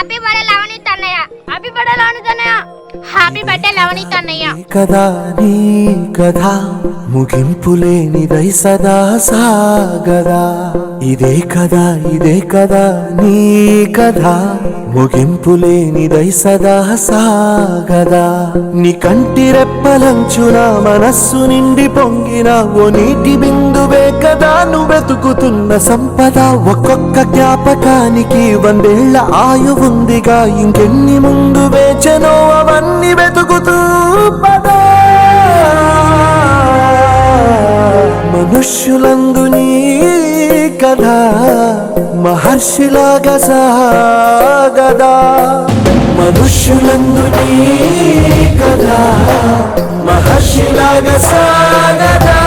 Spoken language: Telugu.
హ్యాపీ బర్త్డే లవనీత్ అన్నయ్య. హ్యాపీ బర్త్డే లవనీత్ అన్నయ్య. హ్యాపీ బర్త్డే లవనీత్ అన్నయ్య. కదా నీ కథ ముగింపులేనిదై సదా సాగదా. ఇదే కదా నీ కథ ముగింపులేనిదై సదా సాగదా. నీ కంటి రెప్పలంచున మనస్సు నిండి పొంగిన ఓ నీటి బిందువే కదా నువ్వెతుకుతున్న సంపద. ఒక్కొక్క జ్ఞాపకానికి 100 ఏళ్ల ఆయువుందిగా, ఇంకెన్ని ముందు వేచనో అవన్నీ వెతుకుతూ పదా. మనుష్యులందు నీ కథ మహర్షిలాగా సాగదా. మనుష్యులందు నీ కథ మహర్షిలాగా సాగదా.